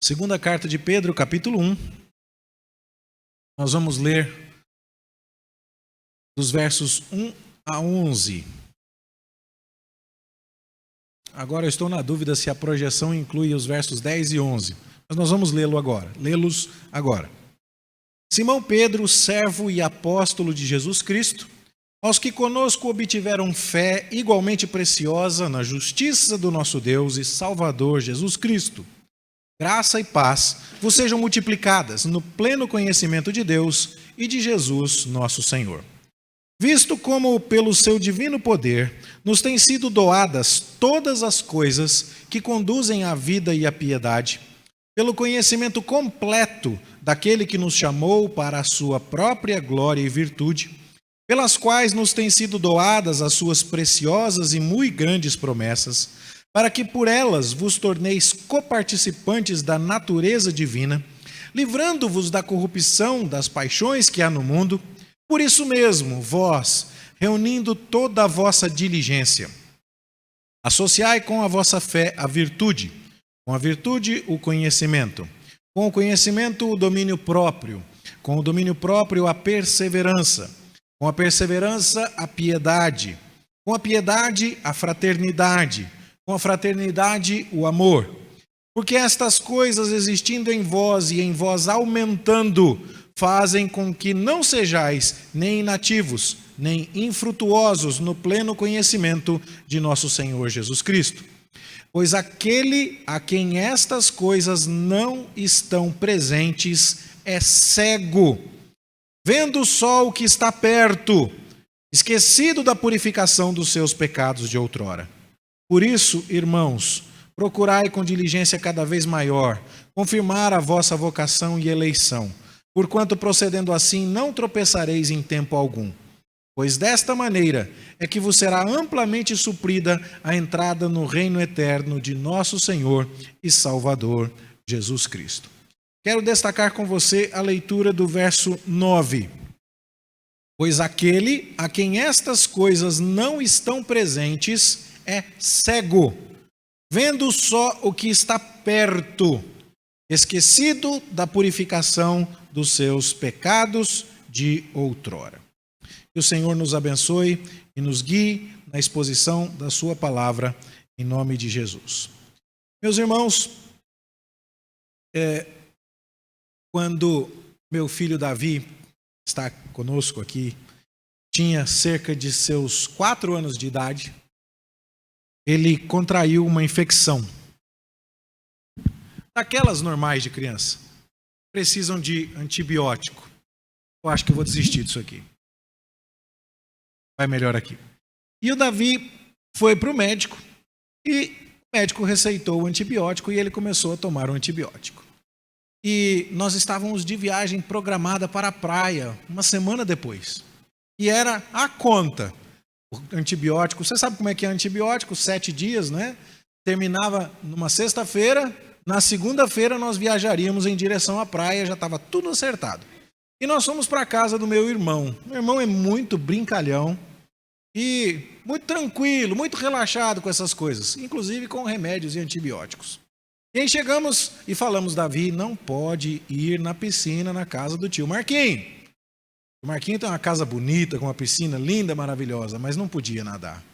Segunda carta de Pedro, capítulo 1. Nós vamos ler dos versos 1 a 11. Agora eu estou na dúvida se a projeção inclui os versos 10 e 11. Mas nós vamos lê-los agora. Simão Pedro, servo e apóstolo de Jesus Cristo, aos que conosco obtiveram fé igualmente preciosa na justiça do nosso Deus e Salvador Jesus Cristo. Graça e paz vos sejam multiplicadas no pleno conhecimento de Deus e de Jesus, nosso Senhor. Visto como, pelo seu divino poder, nos têm sido doadas todas as coisas que conduzem à vida e à piedade, pelo conhecimento completo daquele que nos chamou para a sua própria glória e virtude, pelas quais nos têm sido doadas as suas preciosas e muito grandes promessas, para que por elas vos torneis coparticipantes da natureza divina, livrando-vos da corrupção das paixões que há no mundo. Por isso mesmo, vós, reunindo toda a vossa diligência, associai com a vossa fé a virtude, com a virtude o conhecimento, com o conhecimento o domínio próprio, com o domínio próprio a perseverança, com a perseverança a piedade, com a piedade a fraternidade, com a fraternidade o amor. Porque estas coisas existindo em vós e em vós aumentando, fazem com que não sejais nem inativos, nem infrutuosos no pleno conhecimento de nosso Senhor Jesus Cristo. Pois aquele a quem estas coisas não estão presentes é cego, vendo só o que está perto, esquecido da purificação dos seus pecados de outrora. Por isso, irmãos, procurai com diligência cada vez maior confirmar a vossa vocação e eleição, porquanto procedendo assim não tropeçareis em tempo algum. Pois desta maneira é que vos será amplamente suprida a entrada no reino eterno de nosso Senhor e Salvador Jesus Cristo. Quero destacar com você a leitura do verso 9. Pois aquele a quem estas coisas não estão presentes é cego, vendo só o que está perto, esquecido da purificação dos seus pecados de outrora. Que o Senhor nos abençoe e nos guie na exposição da sua palavra, em nome de Jesus. Meus irmãos, quando meu filho Davi está conosco aqui, tinha cerca de seus 4 anos de idade, ele contraiu uma infecção. Daquelas normais de criança. Precisam de antibiótico. Eu acho que eu vou desistir disso aqui. Vai melhor aqui. E o Davi foi para o médico e o médico receitou o antibiótico e ele começou a tomar o antibiótico. E nós estávamos de viagem programada para a praia uma semana depois. E era a conta. O antibiótico, você sabe como é que é antibiótico? 7 dias, né? Terminava numa sexta-feira, na segunda-feira nós viajaríamos em direção à praia, já estava tudo acertado. E nós fomos para a casa do meu irmão. Meu irmão é muito brincalhão e muito tranquilo, muito relaxado com essas coisas, inclusive com remédios e antibióticos. E aí chegamos e falamos, Davi, não pode ir na piscina na casa do tio Marquinhos. O Marquinhos tem uma casa bonita, com uma piscina linda, maravilhosa, mas não podia nadar.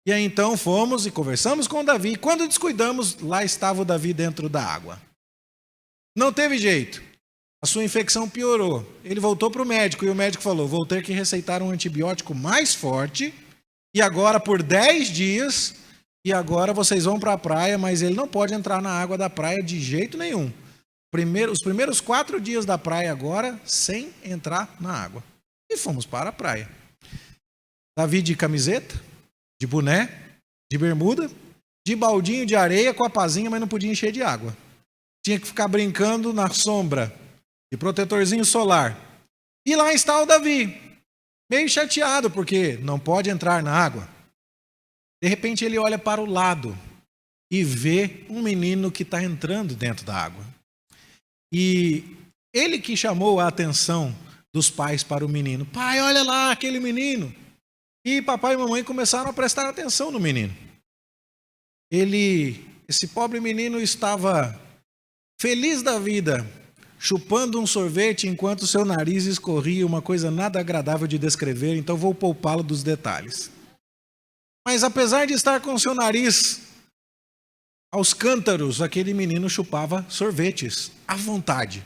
E aí então fomos e conversamos com o Davi. E quando descuidamos, lá estava o Davi dentro da água. Não teve jeito. A sua infecção piorou. Ele voltou para o médico e o médico falou, vou ter que receitar um antibiótico mais forte e agora por 10 dias e agora vocês vão para a praia, mas ele não pode entrar na água da praia de jeito nenhum. Os primeiros 4 dias da praia agora, sem entrar na água. E fomos para a praia. Davi de camiseta, de boné, de bermuda, de baldinho de areia com a pazinha, mas não podia encher de água. Tinha que ficar brincando na sombra, de protetorzinho solar. E lá está o Davi, meio chateado, porque não pode entrar na água. De repente ele olha para o lado e vê um menino que está entrando dentro da água. E ele que chamou a atenção dos pais para o menino. Pai, olha lá aquele menino. E papai e mamãe começaram a prestar atenção no menino. Esse pobre menino estava feliz da vida, chupando um sorvete enquanto seu nariz escorria, uma coisa nada agradável de descrever, então vou poupá-lo dos detalhes. Mas apesar de estar com seu nariz aos cântaros, aquele menino chupava sorvetes à vontade.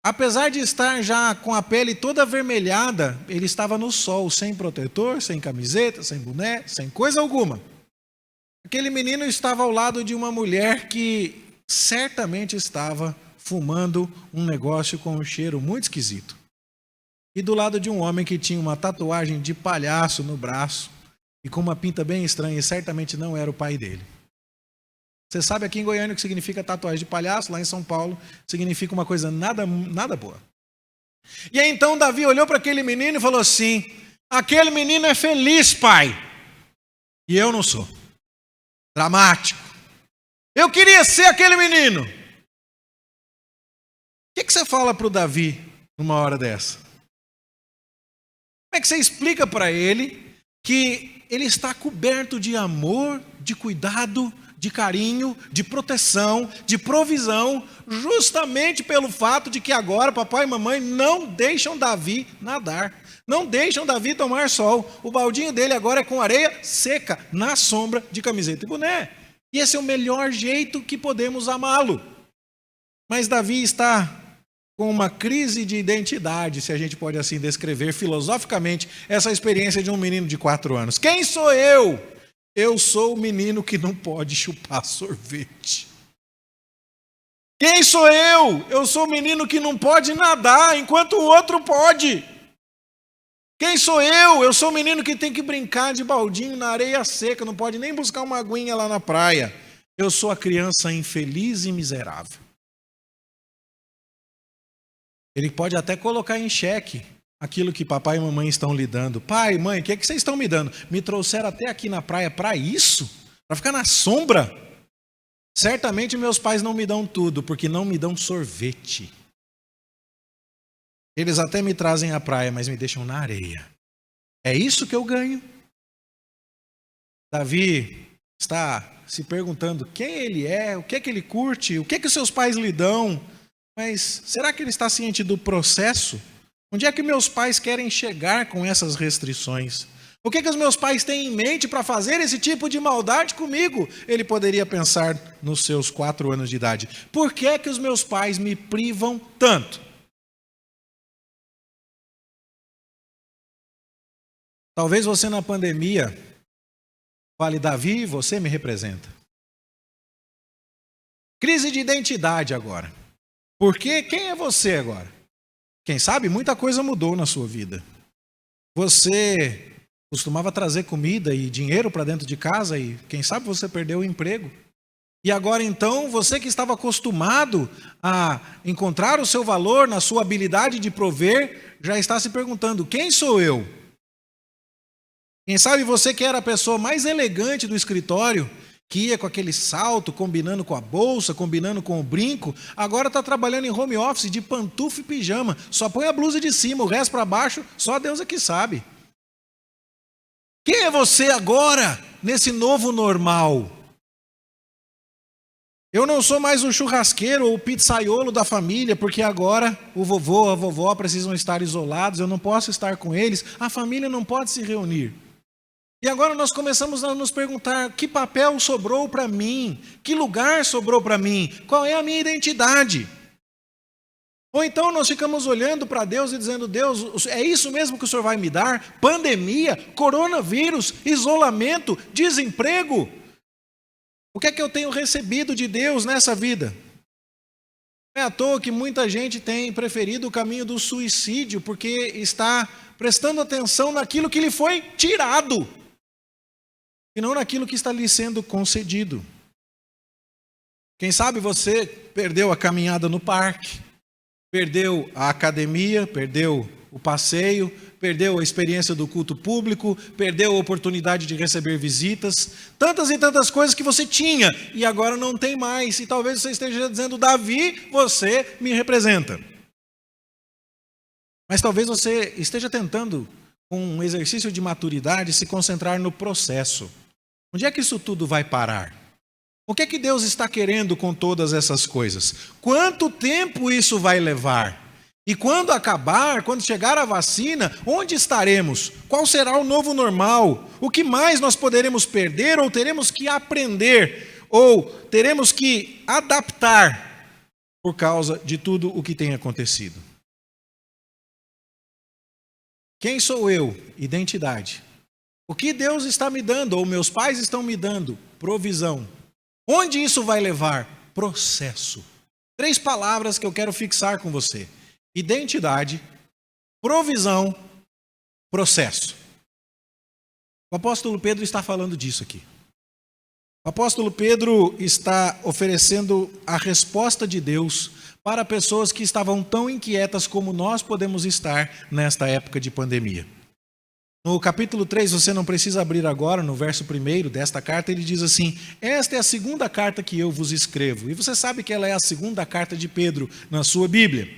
Apesar de estar já com a pele toda avermelhada, ele estava no sol, sem protetor, sem camiseta, sem boné, sem coisa alguma. Aquele menino estava ao lado de uma mulher que certamente estava fumando um negócio com um cheiro muito esquisito. E do lado de um homem que tinha uma tatuagem de palhaço no braço e com uma pinta bem estranha, e certamente não era o pai dele. Você sabe aqui em Goiânia o que significa tatuagem de palhaço? Lá em São Paulo significa uma coisa nada boa. E aí então Davi olhou para aquele menino e falou assim: aquele menino é feliz, pai, e eu não sou. Dramático. Eu queria ser aquele menino. O que você fala para o Davi numa hora dessa? Como é que você explica para ele que ele está coberto de amor, de cuidado, de carinho, de proteção, de provisão, justamente pelo fato de que agora papai e mamãe não deixam Davi nadar, não deixam Davi tomar sol. O baldinho dele agora é com areia seca, na sombra de camiseta e boné. E esse é o melhor jeito que podemos amá-lo. Mas Davi está com uma crise de identidade, se a gente pode assim descrever filosoficamente essa experiência de um menino de 4 anos. Quem sou eu? Eu sou o menino que não pode chupar sorvete. Quem sou eu? Eu sou o menino que não pode nadar enquanto o outro pode. Quem sou eu? Eu sou o menino que tem que brincar de baldinho na areia seca, não pode nem buscar uma aguinha lá na praia. Eu sou a criança infeliz e miserável. Ele pode até colocar em xeque aquilo que papai e mamãe estão lhe dando. Pai, mãe, o que vocês estão me dando? Me trouxeram até aqui na praia para isso? Para ficar na sombra? Certamente meus pais não me dão tudo, porque não me dão sorvete. Eles até me trazem à praia, mas me deixam na areia. É isso que eu ganho? Davi está se perguntando quem ele é, o que ele curte, o que os seus pais lhe dão. Mas será que ele está ciente do processo? Onde é que meus pais querem chegar com essas restrições? O que os meus pais têm em mente para fazer esse tipo de maldade comigo? Ele poderia pensar nos seus 4 anos de idade. Por que os meus pais me privam tanto? Talvez você na pandemia fale, Davi, você me representa. Crise de identidade agora. Porque quem é você agora? Quem sabe muita coisa mudou na sua vida. Você costumava trazer comida e dinheiro para dentro de casa e quem sabe você perdeu o emprego. E agora então, você que estava acostumado a encontrar o seu valor na sua habilidade de prover, já está se perguntando, quem sou eu? Quem sabe você que era a pessoa mais elegante do escritório, que ia com aquele salto, combinando com a bolsa, combinando com o brinco, agora está trabalhando em home office de pantufa e pijama, só põe a blusa de cima, o resto para baixo, só Deus é que sabe. Quem é você agora, nesse novo normal? Eu não sou mais o churrasqueiro ou o pizzaiolo da família, porque agora o vovô, a vovó precisam estar isolados, eu não posso estar com eles, a família não pode se reunir. E agora nós começamos a nos perguntar, que papel sobrou para mim? Que lugar sobrou para mim? Qual é a minha identidade? Ou então nós ficamos olhando para Deus e dizendo, Deus, é isso mesmo que o Senhor vai me dar? Pandemia, coronavírus, isolamento, desemprego? O que é que eu tenho recebido de Deus nessa vida? Não é à toa que muita gente tem preferido o caminho do suicídio, porque está prestando atenção naquilo que lhe foi tirado, e não naquilo que está lhe sendo concedido. Quem sabe você perdeu a caminhada no parque, perdeu a academia, perdeu o passeio, perdeu a experiência do culto público, perdeu a oportunidade de receber visitas, tantas e tantas coisas que você tinha e agora não tem mais. E talvez você esteja dizendo, Davi, você me representa. Mas talvez você esteja tentando, com um exercício de maturidade, se concentrar no processo. Onde é que isso tudo vai parar? O que é que Deus está querendo com todas essas coisas? Quanto tempo isso vai levar? E quando acabar, quando chegar a vacina, onde estaremos? Qual será o novo normal? O que mais nós poderemos perder ou teremos que aprender? Ou teremos que adaptar por causa de tudo o que tem acontecido? Quem sou eu? Identidade. O que Deus está me dando, ou meus pais estão me dando? Provisão. Onde isso vai levar? Processo. 3 palavras que eu quero fixar com você: identidade, provisão, processo. O apóstolo Pedro está falando disso aqui. O apóstolo Pedro está oferecendo a resposta de Deus para pessoas que estavam tão inquietas como nós podemos estar nesta época de pandemia. No capítulo 3, você não precisa abrir agora, no verso 1 desta carta, ele diz assim: esta é a segunda carta que eu vos escrevo. E você sabe que ela é a segunda carta de Pedro na sua Bíblia.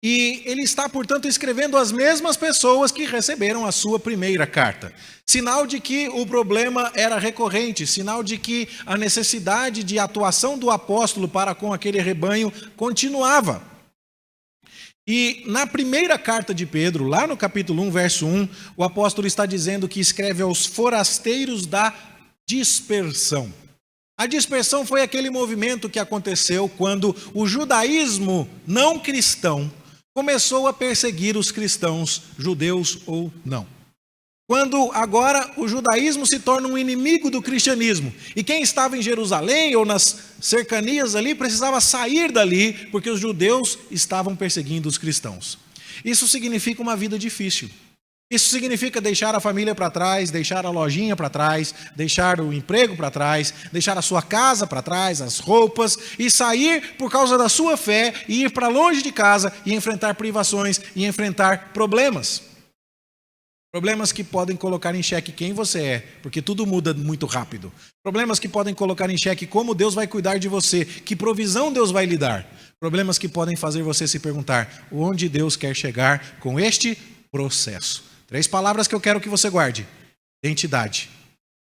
E ele está, portanto, escrevendo às mesmas pessoas que receberam a sua primeira carta. Sinal de que o problema era recorrente, sinal de que a necessidade de atuação do apóstolo para com aquele rebanho continuava. E na primeira carta de Pedro, lá no capítulo 1, verso 1, o apóstolo está dizendo que escreve aos forasteiros da dispersão. A dispersão foi aquele movimento que aconteceu quando o judaísmo não cristão começou a perseguir os cristãos, judeus ou não. Quando agora o judaísmo se torna um inimigo do cristianismo. E quem estava em Jerusalém ou nas cercanias ali precisava sair dali, porque os judeus estavam perseguindo os cristãos. Isso significa uma vida difícil. Isso significa deixar a família para trás, deixar a lojinha para trás, deixar o emprego para trás, deixar a sua casa para trás, as roupas, e sair por causa da sua fé, e ir para longe de casa, e enfrentar privações, e enfrentar problemas. Problemas que podem colocar em xeque quem você é, porque tudo muda muito rápido. Problemas que podem colocar em xeque como Deus vai cuidar de você, que provisão Deus vai lhe dar. Problemas que podem fazer você se perguntar onde Deus quer chegar com este processo. 3 palavras que eu quero que você guarde: identidade,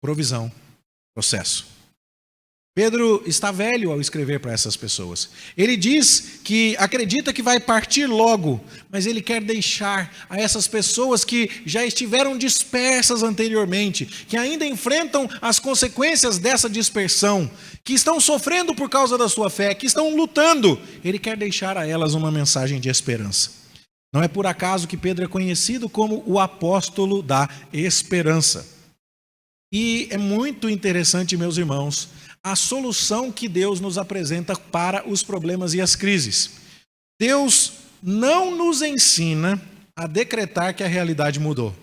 provisão, processo. Pedro está velho ao escrever para essas pessoas. Ele diz que acredita que vai partir logo, mas ele quer deixar a essas pessoas que já estiveram dispersas anteriormente, que ainda enfrentam as consequências dessa dispersão, que estão sofrendo por causa da sua fé, que estão lutando. Ele quer deixar a elas uma mensagem de esperança. Não é por acaso que Pedro é conhecido como o apóstolo da esperança. E é muito interessante, meus irmãos, a solução que Deus nos apresenta para os problemas e as crises. Deus não nos ensina a decretar que a realidade mudou.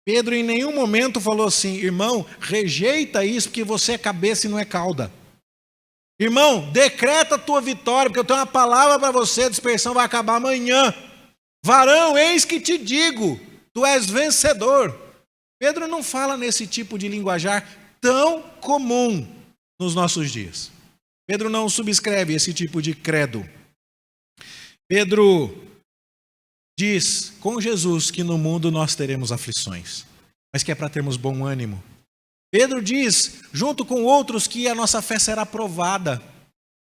Pedro em nenhum momento falou assim: irmão, rejeita isso porque você é cabeça e não é cauda. Irmão, decreta a tua vitória, porque eu tenho uma palavra para você, a dispersão vai acabar amanhã. Varão, eis que te digo, tu és vencedor. Pedro não fala nesse tipo de linguajar tão comum nos nossos dias. Pedro não subscreve esse tipo de credo. Pedro diz com Jesus que no mundo nós teremos aflições, mas que é para termos bom ânimo. Pedro diz, junto com outros, que a nossa fé será provada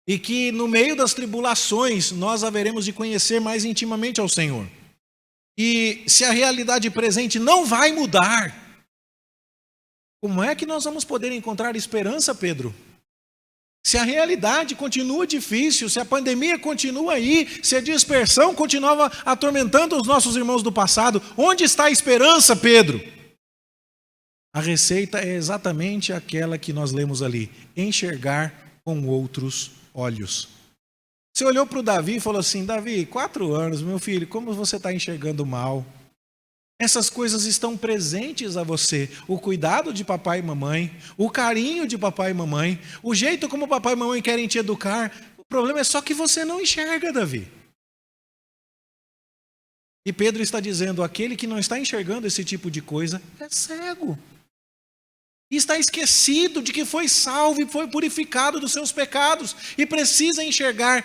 e que no meio das tribulações nós haveremos de conhecer mais intimamente ao Senhor. E se a realidade presente não vai mudar, como é que nós vamos poder encontrar esperança, Pedro? Se a realidade continua difícil, se a pandemia continua aí, se a dispersão continuava atormentando os nossos irmãos do passado, onde está a esperança, Pedro? A receita é exatamente aquela que nós lemos ali: enxergar com outros olhos. Você olhou para o Davi e falou assim: Davi, 4 anos, meu filho, como você está enxergando mal? Essas coisas estão presentes a você. O cuidado de papai e mamãe, o carinho de papai e mamãe, o jeito como papai e mamãe querem te educar. O problema é só que você não enxerga, Davi. E Pedro está dizendo: aquele que não está enxergando esse tipo de coisa é cego. E está esquecido de que foi salvo e foi purificado dos seus pecados. E precisa enxergar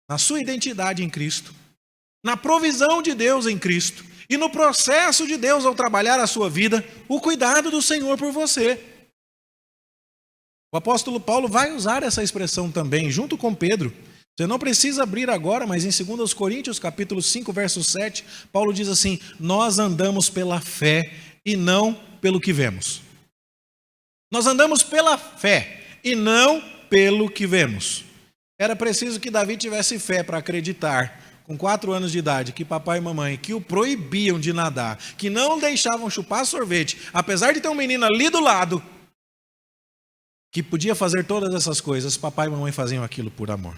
na sua identidade em Cristo, na provisão de Deus em Cristo. E no processo de Deus ao trabalhar a sua vida, o cuidado do Senhor por você. O apóstolo Paulo vai usar essa expressão também, junto com Pedro. Você não precisa abrir agora, mas em 2 Coríntios, capítulo 5, verso 7, Paulo diz assim: nós andamos pela fé e não pelo que vemos. Nós andamos pela fé e não pelo que vemos. Era preciso que Davi tivesse fé para acreditar, com 4 anos de idade, que papai e mamãe, que o proibiam de nadar, que não o deixavam chupar sorvete, apesar de ter um menino ali do lado, que podia fazer todas essas coisas, papai e mamãe faziam aquilo por amor.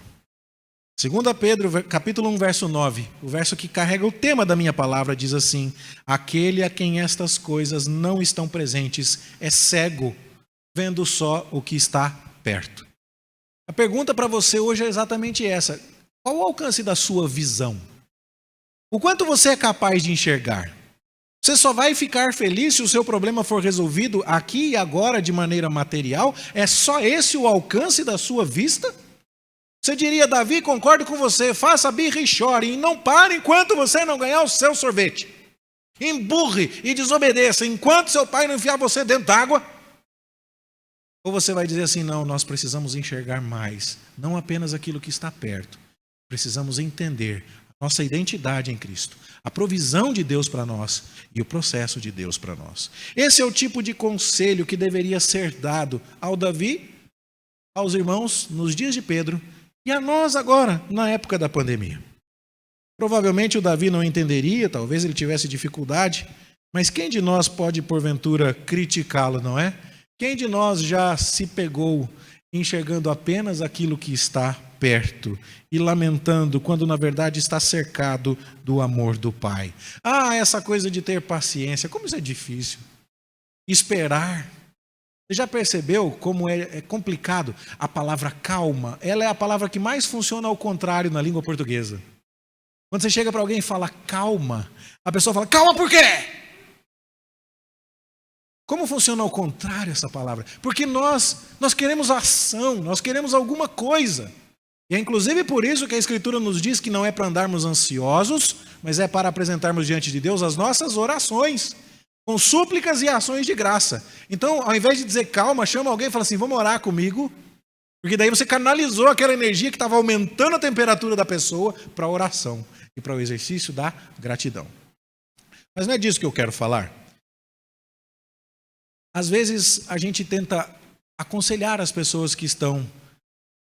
2 Pedro, capítulo 1, verso 9, o verso que carrega o tema da minha palavra, diz assim: aquele a quem estas coisas não estão presentes é cego, vendo só o que está perto. A pergunta para você hoje é exatamente essa: qual o alcance da sua visão? O quanto você é capaz de enxergar? Você só vai ficar feliz se o seu problema for resolvido aqui e agora de maneira material? É só esse o alcance da sua vista? Você diria: Davi, concordo com você, faça birra e chore, e não pare enquanto você não ganhar o seu sorvete. Emburre e desobedeça enquanto seu pai não enfiar você dentro d'água? Ou você vai dizer assim: não, nós precisamos enxergar mais, não apenas aquilo que está perto. Precisamos entender a nossa identidade em Cristo, a provisão de Deus para nós e o processo de Deus para nós. Esse é o tipo de conselho que deveria ser dado ao Davi, aos irmãos nos dias de Pedro e a nós agora, na época da pandemia. Provavelmente o Davi não entenderia, talvez ele tivesse dificuldade, mas quem de nós pode porventura criticá-lo, não é? Quem de nós já se pegou enxergando apenas aquilo que está perto e lamentando quando na verdade está cercado do amor do Pai? Ah, essa coisa de ter paciência, como isso é difícil. Esperar. Você já percebeu como é complicado? A palavra calma, ela é a palavra que mais funciona ao contrário na língua portuguesa. Quando você chega para alguém e fala calma, a pessoa fala: calma por quê? Como funciona ao contrário essa palavra? Porque nós queremos ação, nós queremos alguma coisa. E é inclusive por isso que a Escritura nos diz que não é para andarmos ansiosos, mas é para apresentarmos diante de Deus as nossas orações, com súplicas e ações de graça. Então, ao invés de dizer calma, chama alguém e fala assim: vamos orar comigo, porque daí você canalizou aquela energia que estava aumentando a temperatura da pessoa para a oração e para o exercício da gratidão. Mas não é disso que eu quero falar. Às vezes a gente tenta aconselhar as pessoas que estão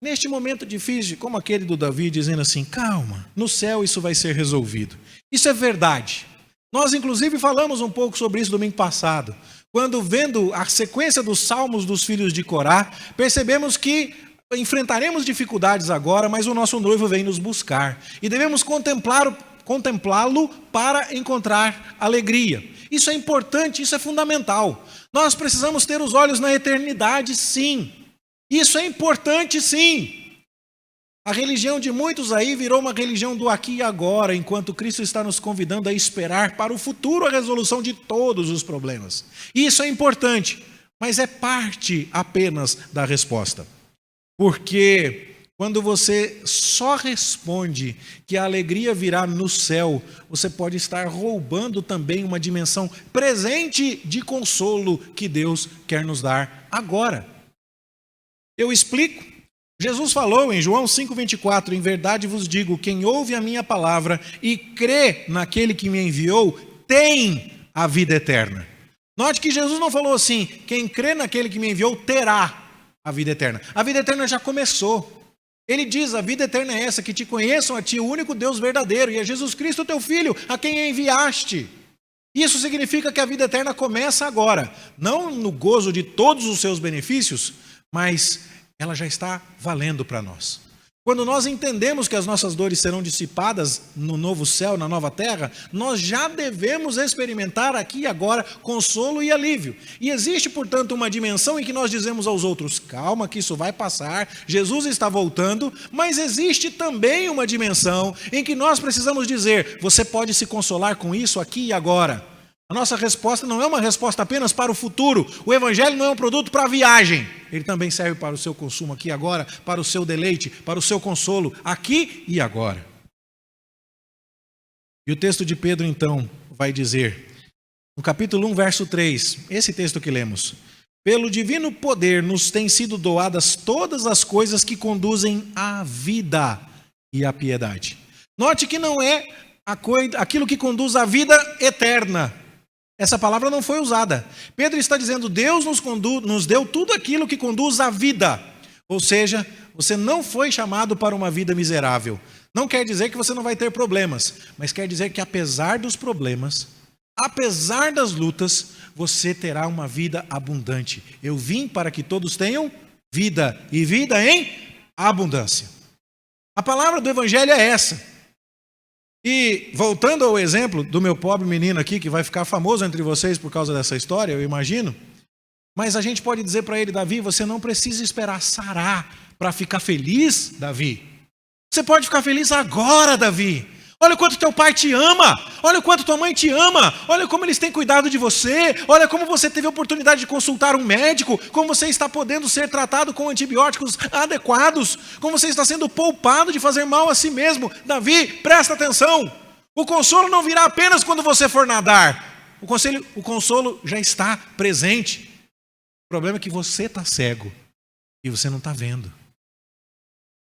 neste momento difícil, como aquele do Davi, dizendo assim: calma, no céu isso vai ser resolvido. Isso é verdade. Nós, inclusive, falamos um pouco sobre isso domingo passado. Quando, vendo a sequência dos salmos dos filhos de Corá, percebemos que enfrentaremos dificuldades agora, mas o nosso noivo vem nos buscar. E devemos contemplá-lo para encontrar alegria. Isso é importante, isso é fundamental. Nós precisamos ter os olhos na eternidade, sim. Isso é importante, sim. A religião de muitos aí virou uma religião do aqui e agora, enquanto Cristo está nos convidando a esperar para o futuro a resolução de todos os problemas. Isso é importante, mas é parte apenas da resposta. Porque quando você só responde que a alegria virá no céu, você pode estar roubando também uma dimensão presente de consolo que Deus quer nos dar agora. Eu explico. Jesus falou em João 5,24, em verdade vos digo, quem ouve a minha palavra e crê naquele que me enviou, tem a vida eterna. Note que Jesus não falou assim: quem crê naquele que me enviou terá a vida eterna. A vida eterna já começou. Ele diz: a vida eterna é essa, que te conheçam a ti, o único Deus verdadeiro, e a Jesus Cristo teu Filho, a quem enviaste. Isso significa que a vida eterna começa agora, não no gozo de todos os seus benefícios, mas ela já está valendo para nós. Quando nós entendemos que as nossas dores serão dissipadas no novo céu, na nova terra, nós já devemos experimentar aqui e agora consolo e alívio. E existe, portanto, uma dimensão em que nós dizemos aos outros: calma, que isso vai passar, Jesus está voltando, mas existe também uma dimensão em que nós precisamos dizer: você pode se consolar com isso aqui e agora. A nossa resposta não é uma resposta apenas para o futuro. O Evangelho não é um produto para a viagem. Ele também serve para o seu consumo aqui e agora, para o seu deleite, para o seu consolo aqui e agora. E o texto de Pedro, então, vai dizer, no capítulo 1, verso 3, esse texto que lemos: Pelo divino poder nos têm sido doadas todas as coisas que conduzem à vida e à piedade. Note que não é aquilo que conduz à vida eterna. Essa palavra não foi usada. Pedro está dizendo, Deus nos deu tudo aquilo que conduz à vida. Ou seja, você não foi chamado para uma vida miserável. Não quer dizer que você não vai ter problemas, mas quer dizer que apesar dos problemas, apesar das lutas, você terá uma vida abundante. Eu vim para que todos tenham vida, e vida em abundância. A palavra do Evangelho é essa. E voltando ao exemplo do meu pobre menino aqui, que vai ficar famoso entre vocês por causa dessa história, eu imagino. Mas a gente pode dizer para ele, Davi, você não precisa esperar sarar para ficar feliz, Davi. Você pode ficar feliz agora, Davi. Olha o quanto teu pai te ama. Olha o quanto tua mãe te ama. Olha como eles têm cuidado de você. Olha como você teve a oportunidade de consultar um médico. Como você está podendo ser tratado com antibióticos adequados. Como você está sendo poupado de fazer mal a si mesmo. Davi, presta atenção. O consolo não virá apenas quando você for nadar. O consolo já está presente. O problema é que você está cego. E você não está vendo.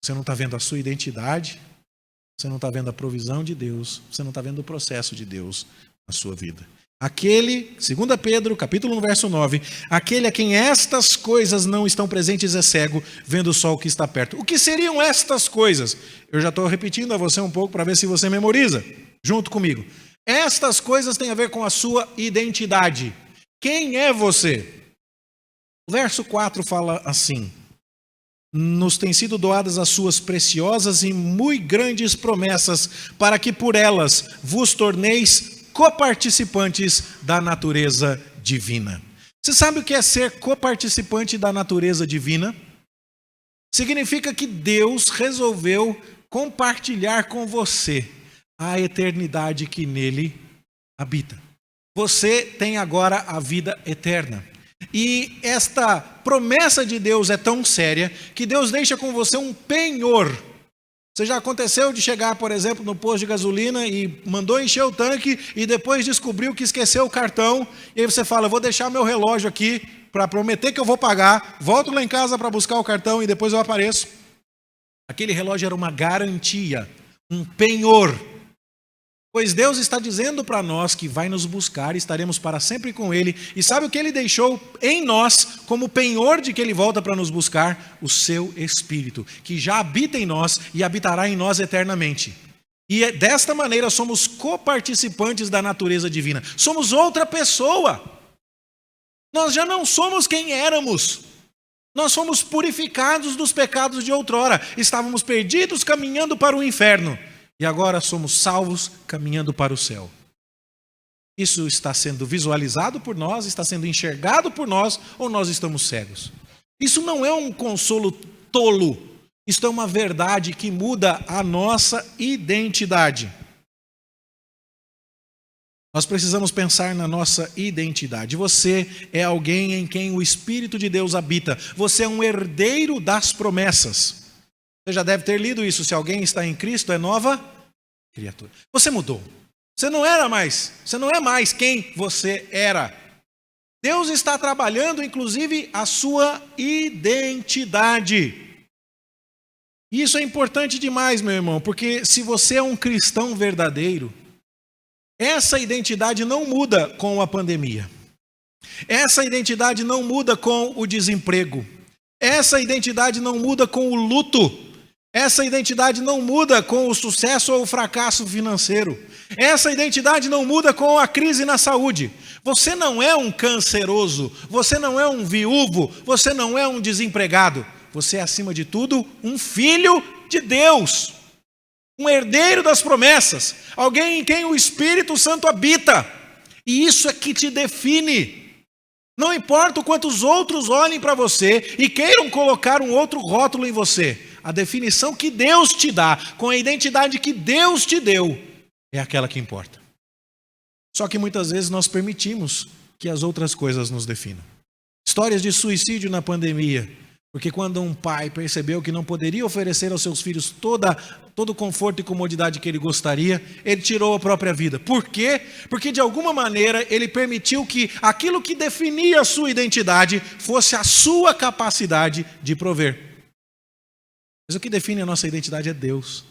Você não está vendo a sua identidade. Você não está vendo a provisão de Deus. Você não está vendo o processo de Deus na sua vida. Aquele, 2 Pedro, capítulo 1, verso 9, aquele a quem estas coisas não estão presentes é cego, vendo só o que está perto. O que seriam estas coisas? Eu já estou repetindo a você um pouco para ver se você memoriza, junto comigo. Estas coisas têm a ver com a sua identidade. Quem é você? O verso 4 fala assim: nos têm sido doadas as suas preciosas e muito grandes promessas, para que por elas vos torneis coparticipantes da natureza divina. Você sabe o que é ser coparticipante da natureza divina? Significa que Deus resolveu compartilhar com você a eternidade que nele habita. Você tem agora a vida eterna. E esta promessa de Deus é tão séria que Deus deixa com você um penhor. Você já aconteceu de chegar, por exemplo, no posto de gasolina e mandou encher o tanque e depois descobriu que esqueceu o cartão e aí você fala, vou deixar meu relógio aqui para prometer que eu vou pagar, volto lá em casa para buscar o cartão e depois eu apareço. Aquele relógio era uma garantia, um penhor. Pois Deus está dizendo para nós que vai nos buscar e estaremos para sempre com Ele. E sabe o que Ele deixou em nós como penhor de que Ele volta para nos buscar? O seu Espírito, que já habita em nós e habitará em nós eternamente. E desta maneira somos coparticipantes da natureza divina. Somos outra pessoa. Nós já não somos quem éramos. Nós fomos purificados dos pecados de outrora. Estávamos perdidos caminhando para o inferno. E agora somos salvos caminhando para o céu. Isso está sendo visualizado por nós, está sendo enxergado por nós, ou nós estamos cegos? Isso não é um consolo tolo. Isso é uma verdade que muda a nossa identidade. Nós precisamos pensar na nossa identidade. Você é alguém em quem o Espírito de Deus habita. Você é um herdeiro das promessas. Você já deve ter lido isso. Se alguém está em Cristo, é nova criatura. Você mudou. Você não é mais quem você era. Deus está trabalhando, inclusive, a sua identidade. E isso é importante demais, meu irmão, porque se você é um cristão verdadeiro, essa identidade não muda com a pandemia. Essa identidade não muda com o desemprego. Essa identidade não muda com o luto. Essa identidade não muda com o sucesso ou o fracasso financeiro. Essa identidade não muda com a crise na saúde. Você não é um canceroso, você não é um viúvo, você não é um desempregado. Você é, acima de tudo, um filho de Deus. Um herdeiro das promessas. Alguém em quem o Espírito Santo habita. E isso é que te define. Não importa o quanto os outros olhem para você e queiram colocar um outro rótulo em você. A definição que Deus te dá, com a identidade que Deus te deu, é aquela que importa. Só que muitas vezes nós permitimos que as outras coisas nos definam. Histórias de suicídio na pandemia. Porque quando um pai percebeu que não poderia oferecer aos seus filhos todo o conforto e comodidade que ele gostaria, ele tirou a própria vida. Por quê? Porque de alguma maneira ele permitiu que aquilo que definia a sua identidade fosse a sua capacidade de prover. Mas o que define a nossa identidade é Deus.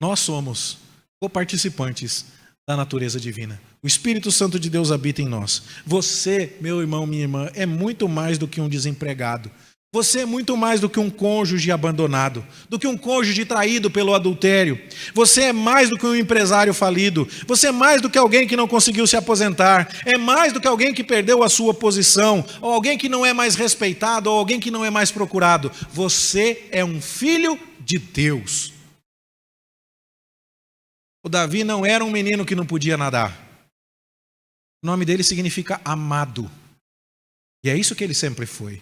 Nós somos coparticipantes da natureza divina. O Espírito Santo de Deus habita em nós. Você, meu irmão, minha irmã, é muito mais do que um desempregado. Você é muito mais do que um cônjuge abandonado, do que um cônjuge traído pelo adultério. Você é mais do que um empresário falido. Você é mais do que alguém que não conseguiu se aposentar. É mais do que alguém que perdeu a sua posição, ou alguém que não é mais respeitado, ou alguém que não é mais procurado. Você é um filho de Deus. O Davi não era um menino que não podia nadar. O nome dele significa amado. E é isso que ele sempre foi.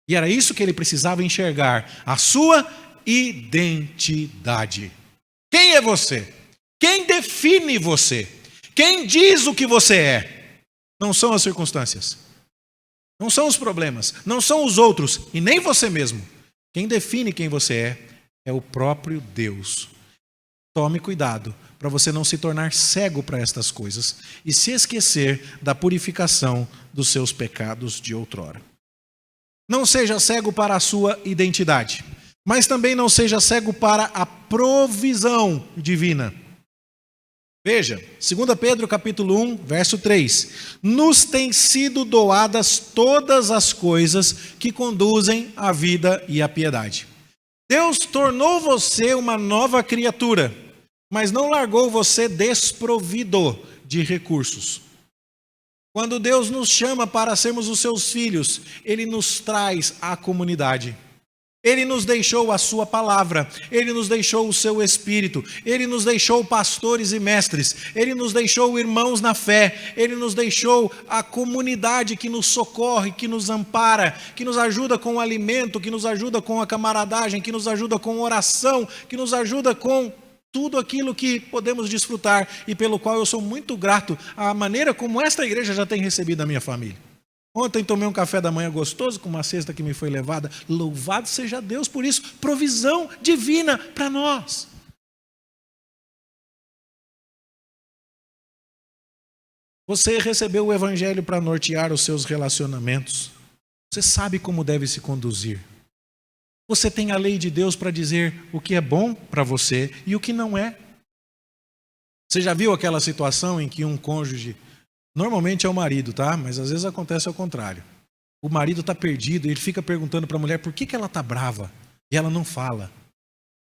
E era isso que ele precisava enxergar, a sua identidade. Quem é você? Quem define você? Quem diz o que você é? Não são as circunstâncias. Não são os problemas. Não são os outros. E nem você mesmo. Quem define quem você é o próprio Deus. Tome cuidado para você não se tornar cego para estas coisas e se esquecer da purificação dos seus pecados de outrora. Não seja cego para a sua identidade, mas também não seja cego para a provisão divina. Veja, 2 Pedro capítulo 1, verso 3. Nos têm sido doadas todas as coisas que conduzem à vida e à piedade. Deus tornou você uma nova criatura, mas não largou você desprovido de recursos. Quando Deus nos chama para sermos os seus filhos, Ele nos traz à comunidade. Ele nos deixou a sua palavra, Ele nos deixou o seu Espírito, Ele nos deixou pastores e mestres, Ele nos deixou irmãos na fé, Ele nos deixou a comunidade que nos socorre, que nos ampara, que nos ajuda com o alimento, que nos ajuda com a camaradagem, que nos ajuda com oração, que nos ajuda com tudo aquilo que podemos desfrutar e pelo qual eu sou muito grato à maneira como esta igreja já tem recebido a minha família. Ontem tomei um café da manhã gostoso com uma cesta que me foi levada. Louvado seja Deus por isso. Provisão divina para nós. Você recebeu o evangelho para nortear os seus relacionamentos. Você sabe como deve se conduzir. Você tem a lei de Deus para dizer o que é bom para você e o que não é. Você já viu aquela situação em que um cônjuge, normalmente é o marido, tá? Mas às vezes acontece ao contrário. O marido está perdido e ele fica perguntando para a mulher por que ela está brava e ela não fala.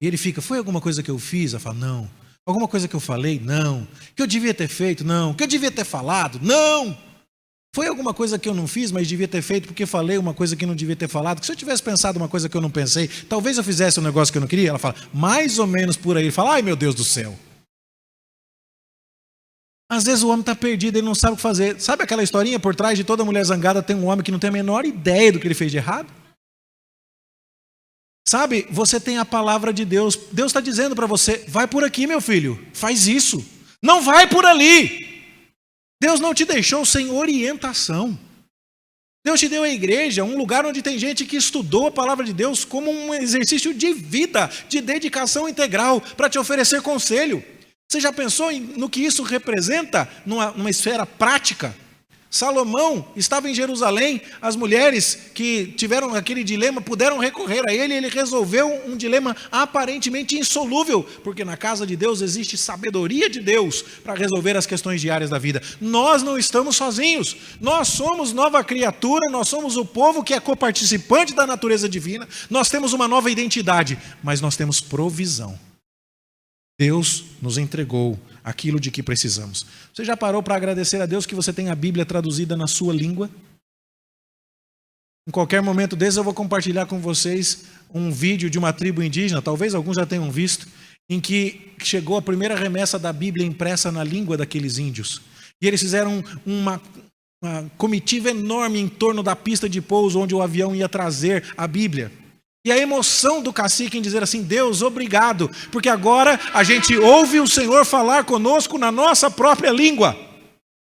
E ele fica, foi alguma coisa que eu fiz? Ela fala, não. Alguma coisa que eu falei? Não. Que eu devia ter feito? Não. Que eu devia ter falado? Não. Foi alguma coisa que eu não fiz, mas devia ter feito porque falei uma coisa que não devia ter falado? Que se eu tivesse pensado uma coisa que eu não pensei, talvez eu fizesse um negócio que eu não queria? Ela fala, mais ou menos por aí. Ele fala, ai meu Deus do céu. Às vezes o homem está perdido, ele não sabe o que fazer. Sabe aquela historinha por trás de toda mulher zangada tem um homem que não tem a menor ideia do que ele fez de errado? Sabe, você tem a palavra de Deus. Deus está dizendo para você, vai por aqui meu filho, faz isso. Não vai por ali. Deus não te deixou sem orientação. Deus te deu a igreja, um lugar onde tem gente que estudou a palavra de Deus como um exercício de vida, de dedicação integral, para te oferecer conselho. Você já pensou no que isso representa numa esfera prática? Salomão estava em Jerusalém, as mulheres que tiveram aquele dilema puderam recorrer a ele, e ele resolveu um dilema aparentemente insolúvel, porque na casa de Deus existe sabedoria de Deus para resolver as questões diárias da vida. Nós não estamos sozinhos, nós somos nova criatura, nós somos o povo que é coparticipante da natureza divina, nós temos uma nova identidade, mas nós temos provisão. Deus nos entregou aquilo de que precisamos. Você já parou para agradecer a Deus que você tem a Bíblia traduzida na sua língua? Em qualquer momento desse eu vou compartilhar com vocês um vídeo de uma tribo indígena, talvez alguns já tenham visto, em que chegou a primeira remessa da Bíblia impressa na língua daqueles índios. E eles fizeram uma comitiva enorme em torno da pista de pouso onde o avião ia trazer a Bíblia. E a emoção do cacique em dizer assim, Deus, obrigado, porque agora a gente ouve o Senhor falar conosco na nossa própria língua.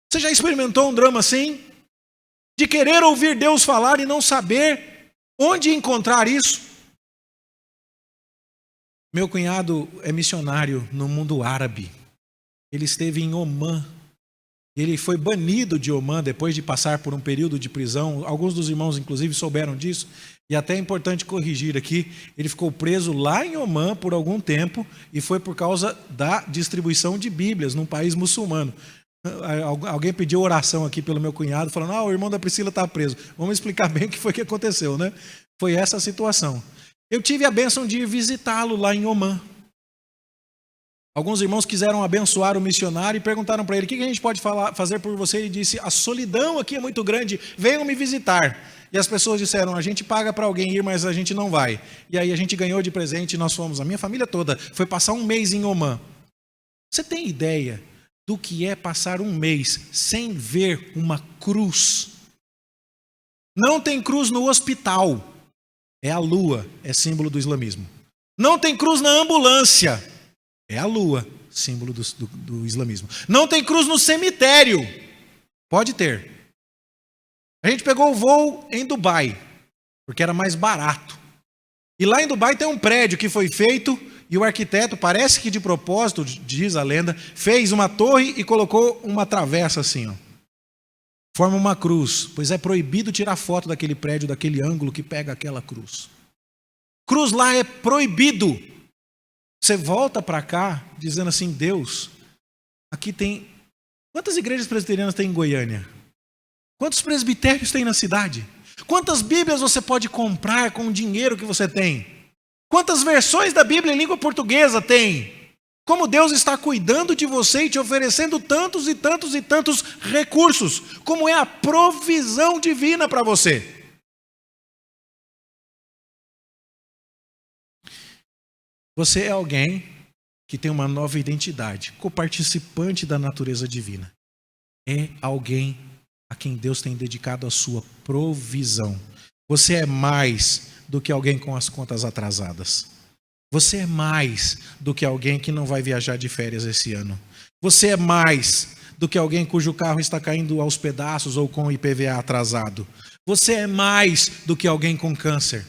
Você já experimentou um drama assim? De querer ouvir Deus falar e não saber Onde encontrar isso? Meu cunhado é missionário no mundo árabe. Ele esteve em Omã. Ele foi banido de Omã depois de passar por um período de prisão. Alguns dos irmãos, inclusive, souberam disso. E até é importante corrigir aqui. Ele ficou preso lá em Omã por algum tempo e foi por causa da distribuição de Bíblias num país muçulmano. Alguém pediu oração aqui pelo meu cunhado, falando, o irmão da Priscila está preso. Vamos explicar bem o que foi que aconteceu, né? Foi essa a situação. Eu tive a bênção de ir visitá-lo lá em Omã. Alguns irmãos quiseram abençoar o missionário e perguntaram para ele, o que a gente pode fazer por você? Ele disse, a solidão aqui é muito grande, venham me visitar. E as pessoas disseram, a gente paga para alguém ir, mas a gente não vai. E aí a gente ganhou de presente e nós fomos, a minha família toda, foi passar um mês em Omã. Você tem ideia do que é passar um mês sem ver uma cruz? Não tem cruz no hospital. É a lua, é símbolo do islamismo. Não tem cruz na ambulância. É a lua, símbolo do islamismo. Não tem cruz no cemitério. Pode ter. A gente pegou o voo em Dubai, porque era mais barato. E lá em Dubai tem um prédio que foi feito, e o arquiteto, parece que de propósito, diz a lenda, fez uma torre e colocou uma travessa assim, ó. Forma uma cruz, pois é proibido tirar foto daquele prédio, daquele ângulo que pega aquela cruz. Cruz lá é proibido. Você volta para cá dizendo assim, Deus, aqui tem... Quantas igrejas presbiterianas tem em Goiânia? Quantos presbitérios tem na cidade? Quantas Bíblias você pode comprar com o dinheiro que você tem? Quantas versões da Bíblia em língua portuguesa tem? Como Deus está cuidando de você e te oferecendo tantos e tantos e tantos recursos. Como é a provisão divina para você. Você é alguém que tem uma nova identidade, coparticipante da natureza divina. É alguém a quem Deus tem dedicado a sua provisão. Você é mais do que alguém com as contas atrasadas. Você é mais do que alguém que não vai viajar de férias esse ano. Você é mais do que alguém cujo carro está caindo aos pedaços ou com IPVA atrasado. Você é mais do que alguém com câncer.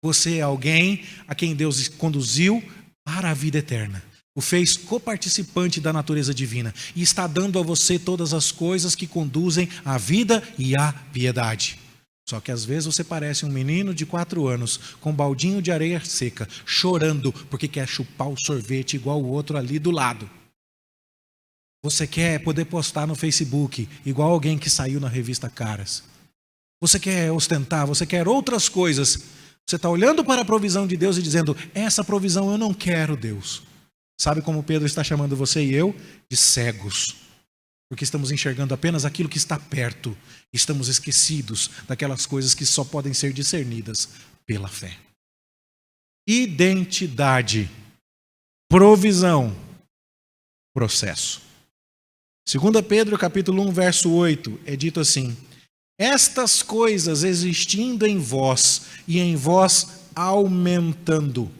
Você é alguém a quem Deus conduziu para a vida eterna. O fez coparticipante da natureza divina. E está dando a você todas as coisas que conduzem à vida e à piedade. Só que às vezes você parece um menino de 4 anos, com um baldinho de areia seca, chorando porque quer chupar o sorvete igual o outro ali do lado. Você quer poder postar no Facebook, igual alguém que saiu na revista Caras. Você quer ostentar, você quer outras coisas. Você está olhando para a provisão de Deus e dizendo, essa provisão eu não quero, Deus. Sabe como Pedro está chamando você e eu? De cegos. Porque estamos enxergando apenas aquilo que está perto. Estamos esquecidos daquelas coisas que só podem ser discernidas pela fé. Identidade, provisão, processo. 2 Pedro capítulo 1, verso 8, é dito assim, estas coisas existindo em vós e em vós aumentando.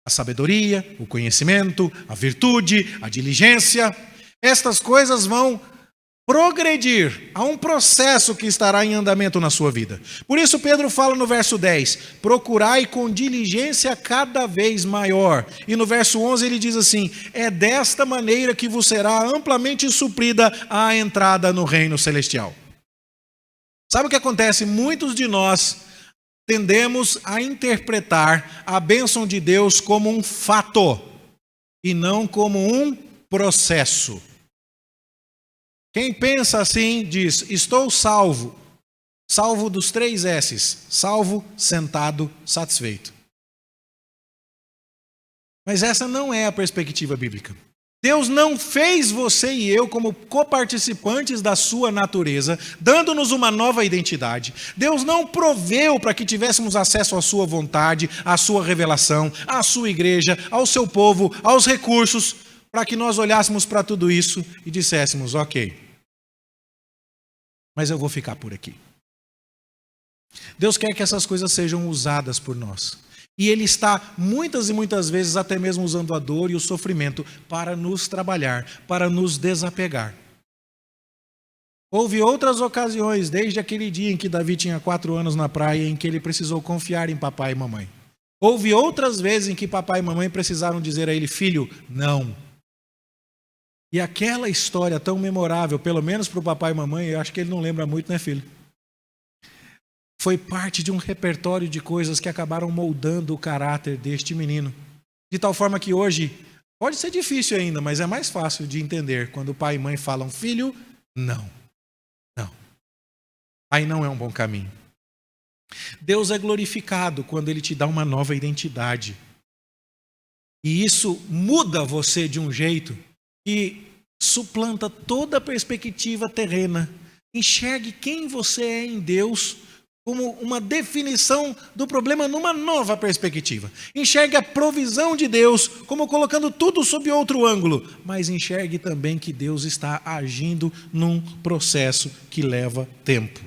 A sabedoria, o conhecimento, a virtude, a diligência, estas coisas vão progredir a um processo que estará em andamento na sua vida. Por isso Pedro fala no verso 10, procurai com diligência cada vez maior. E no verso 11 ele diz assim, é desta maneira que vos será amplamente suprida a entrada no reino celestial. Sabe o que acontece? Muitos de nós tendemos a interpretar a bênção de Deus como um fato e não como um processo. Quem pensa assim diz, estou salvo. Salvo dos 3 S's. Salvo, sentado, satisfeito. Mas essa não é a perspectiva bíblica. Deus não fez você e eu como coparticipantes da sua natureza, dando-nos uma nova identidade. Deus não proveu para que tivéssemos acesso à sua vontade, à sua revelação, à sua igreja, ao seu povo, aos recursos, para que nós olhássemos para tudo isso e disséssemos, ok, mas eu vou ficar por aqui. Deus quer que essas coisas sejam usadas por nós. E Ele está muitas e muitas vezes até mesmo usando a dor e o sofrimento para nos trabalhar, para nos desapegar. Houve outras ocasiões, desde aquele dia em que Davi tinha 4 anos na praia, em que ele precisou confiar em papai e mamãe. Houve outras vezes em que papai e mamãe precisaram dizer a ele: filho, não. E aquela história tão memorável, pelo menos para o papai e mamãe, eu acho que ele não lembra muito, né, filho? Foi parte de um repertório de coisas que acabaram moldando o caráter deste menino. De tal forma que hoje, pode ser difícil ainda, mas é mais fácil de entender quando o pai e mãe falam: filho, não. Não. Aí não é um bom caminho. Deus é glorificado quando Ele te dá uma nova identidade. E isso muda você de um jeito que suplanta toda a perspectiva terrena. Enxergue quem você é em Deus como uma definição do problema numa nova perspectiva. Enxergue a provisão de Deus como colocando tudo sob outro ângulo, mas enxergue também que Deus está agindo num processo que leva tempo.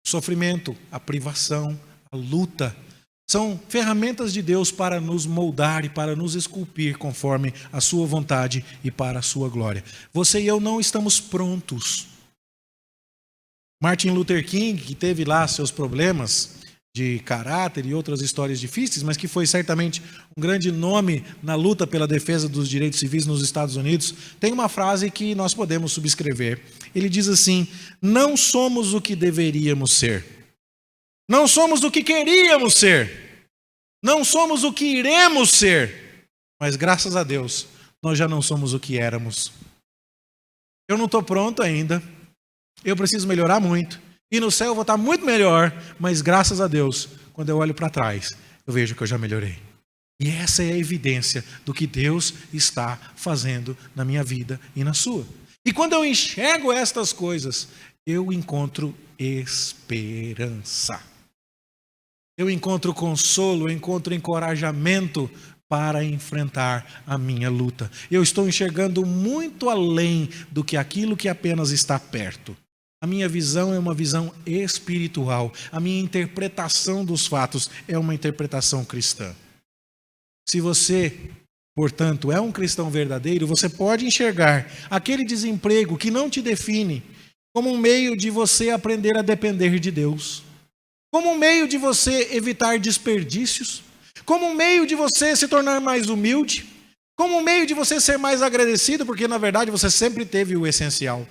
O sofrimento, a privação, a luta são ferramentas de Deus para nos moldar e para nos esculpir conforme a sua vontade e para a sua glória. Você e eu não estamos prontos. Martin Luther King, que teve lá seus problemas de caráter e outras histórias difíceis, mas que foi certamente um grande nome na luta pela defesa dos direitos civis nos Estados Unidos, tem uma frase que nós podemos subscrever. Ele diz assim: não somos o que deveríamos ser. Não somos o que queríamos ser. Não somos o que iremos ser. Mas graças a Deus, nós já não somos o que éramos. Eu não estou pronto ainda. Eu preciso melhorar muito. E no céu eu vou estar muito melhor. Mas graças a Deus, quando eu olho para trás, eu vejo que eu já melhorei. E essa é a evidência do que Deus está fazendo na minha vida e na sua. E quando eu enxergo estas coisas, eu encontro esperança. Eu encontro consolo, eu encontro encorajamento para enfrentar a minha luta. Eu estou enxergando muito além do que aquilo que apenas está perto. A minha visão é uma visão espiritual. A minha interpretação dos fatos é uma interpretação cristã. Se você, portanto, é um cristão verdadeiro, você pode enxergar aquele desemprego que não te define como um meio de você aprender a depender de Deus, como um meio de você evitar desperdícios, como um meio de você se tornar mais humilde, como um meio de você ser mais agradecido, porque na verdade você sempre teve o essencial.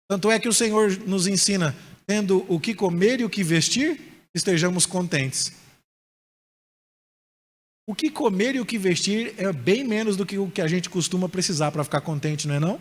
Tanto é que o Senhor nos ensina, tendo o que comer e o que vestir, estejamos contentes. O que comer e o que vestir é bem menos do que o que a gente costuma precisar para ficar contente, não é não?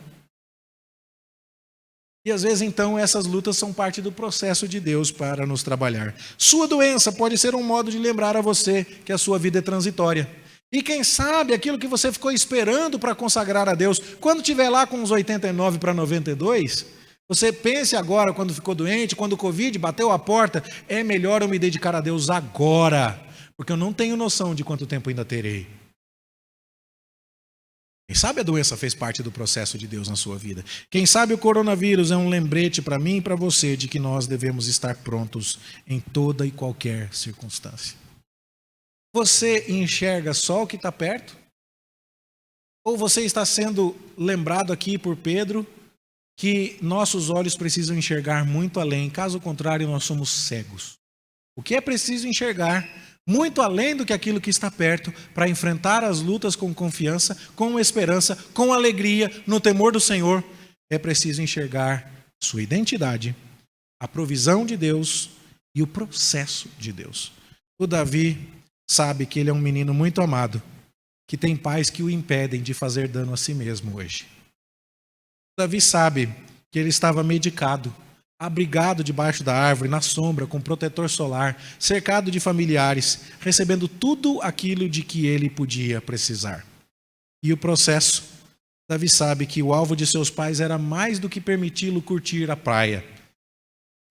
E às vezes então essas lutas são parte do processo de Deus para nos trabalhar. Sua doença pode ser um modo de lembrar a você que a sua vida é transitória. E quem sabe aquilo que você ficou esperando para consagrar a Deus, quando estiver lá com uns 89 para 92, você pense agora, quando ficou doente, quando o Covid bateu a porta, é melhor eu me dedicar a Deus agora, porque eu não tenho noção de quanto tempo ainda terei. Quem sabe a doença fez parte do processo de Deus na sua vida. Quem sabe o coronavírus é um lembrete para mim e para você de que nós devemos estar prontos em toda e qualquer circunstância. Você enxerga só o que está perto? Ou você está sendo lembrado aqui por Pedro que nossos olhos precisam enxergar muito além, caso contrário nós somos cegos. O que é preciso enxergar muito além do que aquilo que está perto, para enfrentar as lutas com confiança, com esperança, com alegria, no temor do Senhor, é preciso enxergar sua identidade, a provisão de Deus e o processo de Deus. O Davi sabe que ele é um menino muito amado, que tem pais que o impedem de fazer dano a si mesmo hoje. Davi sabe que ele estava medicado, abrigado debaixo da árvore, na sombra, com protetor solar, cercado de familiares, recebendo tudo aquilo de que ele podia precisar. E o processo, Davi sabe que o alvo de seus pais era mais do que permiti-lo curtir a praia.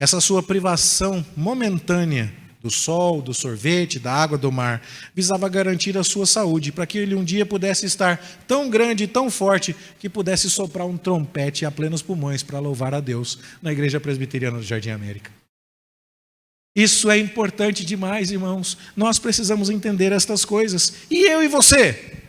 Essa sua privação momentânea do sol, do sorvete, da água do mar, visava garantir a sua saúde, para que ele um dia pudesse estar tão grande e tão forte que pudesse soprar um trompete a plenos pulmões para louvar a Deus na Igreja Presbiteriana do Jardim América. Isso é importante demais, irmãos. Nós precisamos entender estas coisas. E eu e você?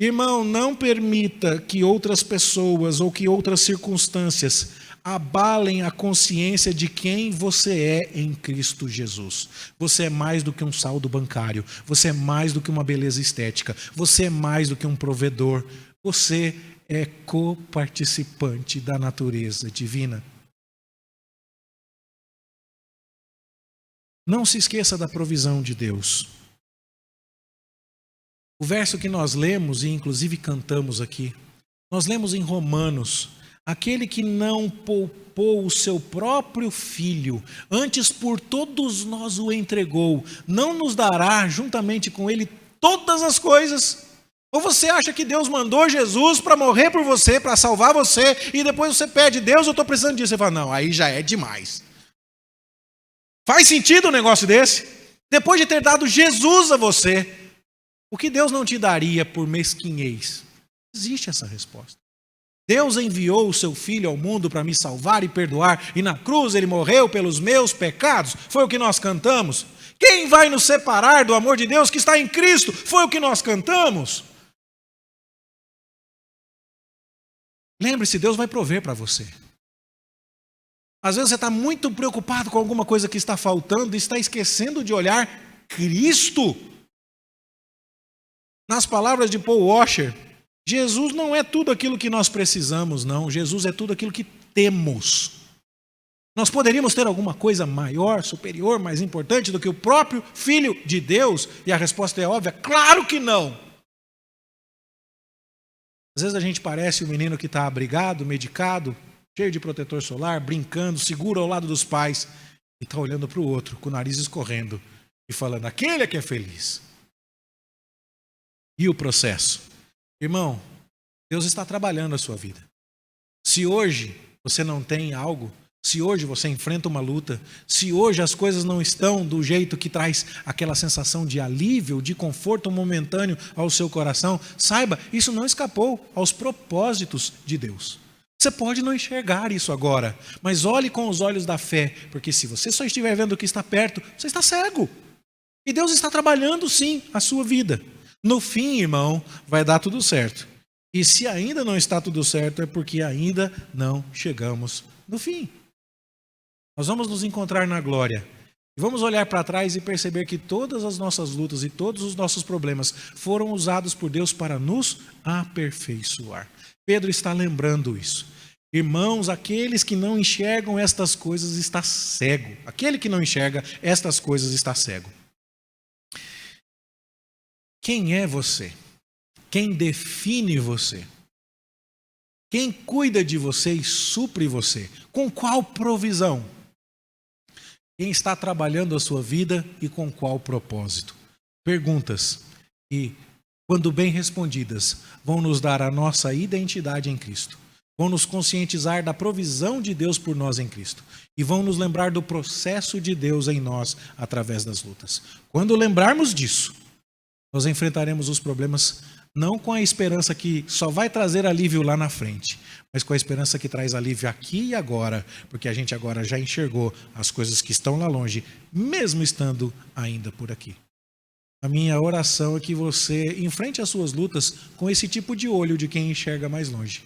Irmão, não permita que outras pessoas ou que outras circunstâncias abalem a consciência de quem você é em Cristo Jesus. Você é mais do que um saldo bancário. Você é mais do que uma beleza estética. Você é mais do que um provedor. Você é coparticipante da natureza divina. Não se esqueça da provisão de Deus. O verso que nós lemos e inclusive cantamos aqui, nós lemos em Romanos: aquele que não poupou o seu próprio filho, antes por todos nós o entregou, não nos dará juntamente com ele todas as coisas? Ou você acha que Deus mandou Jesus para morrer por você, para salvar você, e depois você pede: Deus, eu estou precisando disso? Você fala: não, aí já é demais. Faz sentido um negócio desse? Depois de ter dado Jesus a você, o que Deus não te daria por mesquinhez? Existe essa resposta. Deus enviou o seu Filho ao mundo para me salvar e perdoar, e na cruz ele morreu pelos meus pecados. Foi o que nós cantamos. Quem vai nos separar do amor de Deus que está em Cristo? Foi o que nós cantamos. Lembre-se, Deus vai prover para você. Às vezes você está muito preocupado com alguma coisa que está faltando e está esquecendo de olhar Cristo. Nas palavras de Paul Washer, Jesus não é tudo aquilo que nós precisamos, não. Jesus é tudo aquilo que temos. Nós poderíamos ter alguma coisa maior, superior, mais importante do que o próprio Filho de Deus? E a resposta é óbvia: claro que não. Às vezes a gente parece o menino que está abrigado, medicado, cheio de protetor solar, brincando, seguro ao lado dos pais, e está olhando para o outro, com o nariz escorrendo, e falando: aquele é que é feliz. E o processo? Irmão, Deus está trabalhando a sua vida. Se hoje você não tem algo, se hoje você enfrenta uma luta, se hoje as coisas não estão do jeito que traz aquela sensação de alívio, de conforto momentâneo ao seu coração, saiba, isso não escapou aos propósitos de Deus. Você pode não enxergar isso agora, mas olhe com os olhos da fé, porque se você só estiver vendo o que está perto, você está cego. E Deus está trabalhando sim a sua vida. No fim, irmão, vai dar tudo certo. E se ainda não está tudo certo, é porque ainda não chegamos no fim. Nós vamos nos encontrar na glória. E vamos olhar para trás e perceber que todas as nossas lutas e todos os nossos problemas foram usados por Deus para nos aperfeiçoar. Pedro está lembrando isso. Irmãos, aqueles que não enxergam estas coisas está cego. Aquele que não enxerga estas coisas está cego. Quem é você? Quem define você? Quem cuida de você e supre você? Com qual provisão? Quem está trabalhando a sua vida e com qual propósito? Perguntas que, quando bem respondidas, vão nos dar a nossa identidade em Cristo. Vão nos conscientizar da provisão de Deus por nós em Cristo. E vão nos lembrar do processo de Deus em nós através das lutas. Quando lembrarmos disso, nós enfrentaremos os problemas não com a esperança que só vai trazer alívio lá na frente, mas com a esperança que traz alívio aqui e agora, porque a gente agora já enxergou as coisas que estão lá longe, mesmo estando ainda por aqui. A minha oração é que você enfrente as suas lutas com esse tipo de olho de quem enxerga mais longe.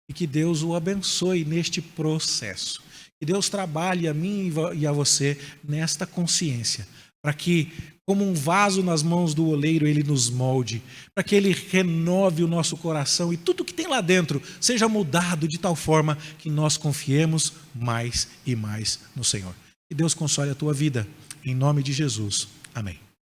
E que Deus o abençoe neste processo. Que Deus trabalhe a mim e a você nesta consciência, para que, como um vaso nas mãos do oleiro, Ele nos molde, para que Ele renove o nosso coração e tudo que tem lá dentro seja mudado de tal forma que nós confiemos mais e mais no Senhor. Que Deus console a tua vida, em nome de Jesus. Amém.